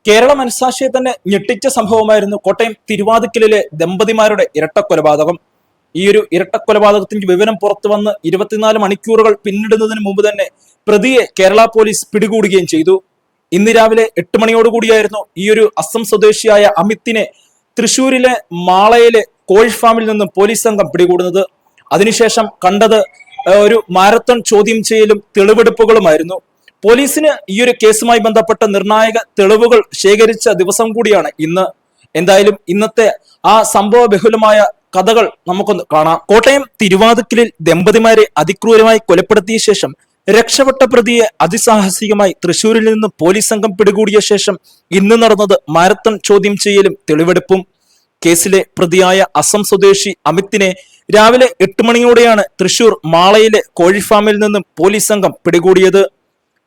കേരള മനസാക്ഷിയെ തന്നെ ഞെട്ടിച്ച സംഭവമായിരുന്നു കോട്ടയം തിരുവാതിക്കലിലെ ദമ്പതിമാരുടെ ഇരട്ടക്കൊലപാതകം. ഈ ഒരു ഇരട്ടക്കൊലപാതകത്തിന്റെ വിവരം പുറത്തു വന്ന് 24 മണിക്കൂറുകൾ പിന്നിടുന്നതിന് മുമ്പ് തന്നെ പ്രതിയെ കേരള പോലീസ് പിടികൂടുകയും ചെയ്തു. ഇന്ന് രാവിലെ 8 മണിയോടുകൂടിയായിരുന്നു ഈ ഒരു അസം സ്വദേശിയായ അമിത്തിനെ തൃശൂരിലെ മാളയിലെ കോഴി ഫാമിൽ നിന്നും പോലീസ് സംഘം പിടികൂടുന്നത്. അതിനുശേഷം കണ്ടത് ഒരു മാരത്തൺ ചോദ്യം ചെയ്യലും തെളിവെടുപ്പുകളുമായിരുന്നു. പോലീസിന് ഈ ഒരു കേസുമായി ബന്ധപ്പെട്ട നിർണായക തെളിവുകൾ ശേഖരിച്ച ദിവസം കൂടിയാണ് ഇന്ന്. എന്തായാലും ഇന്നത്തെ ആ സംഭവ ബഹുലമായ കഥകൾ നമുക്കൊന്ന് കാണാം. കോട്ടയം തിരുവാതിക്കലിൽ ദമ്പതിമാരെ അതിക്രൂരമായി കൊലപ്പെടുത്തിയ ശേഷം രക്ഷപ്പെട്ട പ്രതിയെ അതിസാഹസികമായി തൃശൂരിൽ നിന്ന് പോലീസ് സംഘം പിടികൂടിയ ശേഷം ഇന്ന് നടന്നത് മാരത്തൺ ചോദ്യം ചെയ്യലും തെളിവെടുപ്പും. കേസിലെ പ്രതിയായ അസം സ്വദേശി അമിത്തിനെ രാവിലെ 8 മണിയോടെയാണ് തൃശൂർ മാളയിലെ കോഴി ഫാമിൽ നിന്നും പോലീസ് സംഘം പിടികൂടിയത്.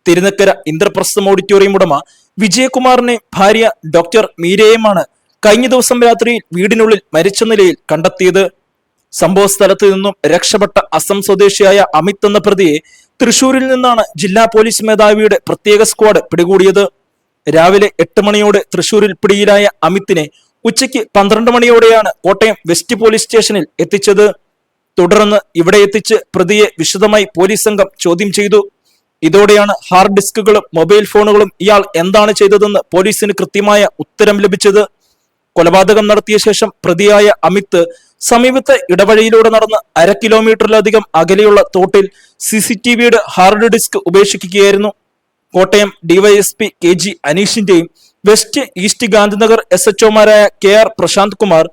തിരുനക്കര ഇന്ദ്രപ്രസ്ഥം ഓഡിറ്റോറിയം ഉടമ വിജയകുമാറിനെ ഭാര്യ ഡോക്ടർ മീരയുമാണ് കഴിഞ്ഞ ദിവസം രാത്രിയിൽ വീടിനുള്ളിൽ മരിച്ച നിലയിൽ കണ്ടെത്തിയത്. സംഭവ സ്ഥലത്ത് നിന്നും രക്ഷപ്പെട്ട അസം സ്വദേശിയായ അമിത് എന്ന പ്രതിയെ തൃശൂരിൽ നിന്നാണ് ജില്ലാ പോലീസ് മേധാവിയുടെ പ്രത്യേക സ്ക്വാഡ് പിടികൂടിയത്. രാവിലെ 8 മണിയോടെ തൃശൂരിൽ പിടിയിലായ അമിത്തിനെ ഉച്ചയ്ക്ക് 12 മണിയോടെയാണ് കോട്ടയം വെസ്റ്റ് പോലീസ് സ്റ്റേഷനിൽ എത്തിച്ചത്. തുടർന്ന് ഇവിടെ എത്തിച്ച് പ്രതിയെ വിശദമായി പോലീസ് സംഘം ചോദ്യം ചെയ്തു. ഇതോടെയാണ് ഹാർഡ് ഡിസ്കുകളും മൊബൈൽ ഫോണുകളും ഇയാൾ എന്താണ് ചെയ്തതെന്ന് പോലീസിന് കൃത്യമായ ഉത്തരം ലഭിച്ചത്. കൊലപാതകം നടത്തിയ ശേഷം പ്രതിയായ അമിത് സമീപത്തെ ഇടവഴിയിലൂടെ നടന്ന് 1/2 കിലോമീറ്ററിലധികം അകലെയുള്ള തോട്ടിൽ CCTVയുടെ ഹാർഡ് ഡിസ്ക് ഉപേക്ഷിക്കുകയായിരുന്നു. കോട്ടയം ഡിവൈഎസ്പി KG അനീഷിന്റെയും വെസ്റ്റ് ഈസ്റ്റ് ഗാന്ധിനഗർ SHOമാരായ KR Prashanth Kumar,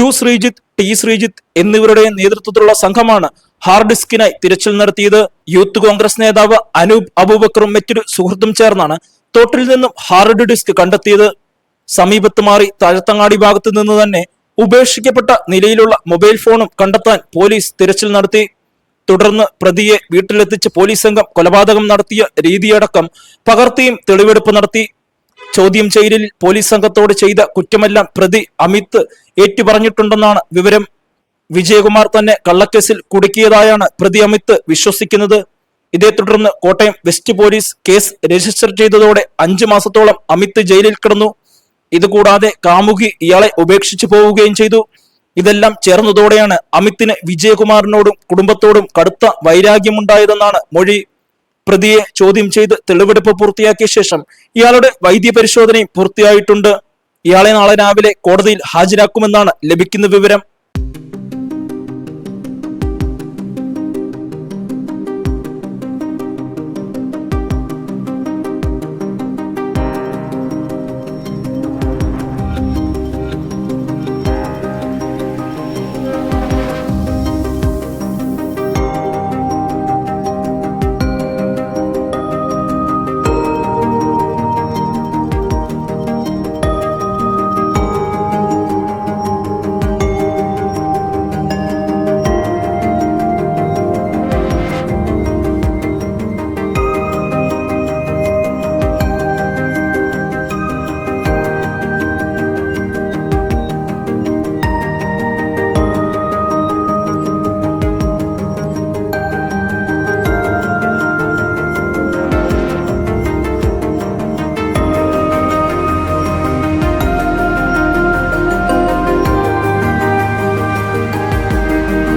U Sreejith, T Sreejith എന്നിവരുടെ നേതൃത്വത്തിലുള്ള സംഘമാണ് ഹാർഡ് ഡിസ്കിനായി തിരച്ചിൽ നടത്തിയത്. യൂത്ത് കോൺഗ്രസ് നേതാവ് അനൂപ് അബൂബക്കറും മറ്റൊരു സുഹൃത്തും ചേർന്നാണ് തോട്ടിൽ നിന്നും ഹാർഡ് ഡിസ്ക് കണ്ടെത്തിയത്. സമീപത്ത് മാറി താഴത്തങ്ങാടി ഭാഗത്ത് നിന്ന് തന്നെ ഉപേക്ഷിക്കപ്പെട്ട നിലയിലുള്ള മൊബൈൽ ഫോണും കണ്ടെത്താൻ പോലീസ് തിരച്ചിൽ നടത്തി. തുടർന്ന് പ്രതിയെ വീട്ടിലെത്തിച്ച് പോലീസ് സംഘം കൊലപാതകം നടത്തിയ രീതിയടക്കം പകർത്തിയും തെളിവെടുപ്പ് നടത്തി. ചോദ്യം ചെയ്യലിൽ പോലീസ് സംഘത്തോട് ചെയ്ത കുറ്റമെല്ലാം പ്രതി അമിത് ഏറ്റുപറഞ്ഞിട്ടുണ്ടെന്നാണ് വിവരം. വിജയകുമാർ തന്നെ കള്ളക്കേസിൽ കുടുക്കിയതായാണ് പ്രതി അമിത് വിശ്വസിക്കുന്നത്. ഇതേ തുടർന്ന് Kottayam west police case register ചെയ്തതോടെ 5 മാസത്തോളം അമിത് ജയിലിൽ കിടന്നു. ഇതുകൂടാതെ കാമുകി ഇയാളെ ഉപേക്ഷിച്ചു പോവുകയും ചെയ്തു. ഇതെല്ലാം ചേർന്നതോടെയാണ് അമിത്തിന് വിജയകുമാറിനോടും കുടുംബത്തോടും കടുത്ത വൈരാഗ്യമുണ്ടായതെന്നാണ് മൊഴി. പ്രതിയെ ചോദ്യം ചെയ്ത് തെളിവെടുപ്പ് പൂർത്തിയാക്കിയ ശേഷം ഇയാളുടെ വൈദ്യപരിശോധനയും പൂർത്തിയായിട്ടുണ്ട്. ഇയാളെ നാളെ രാവിലെ കോടതിയിൽ ഹാജരാക്കുമെന്നാണ് ലഭിക്കുന്ന വിവരം.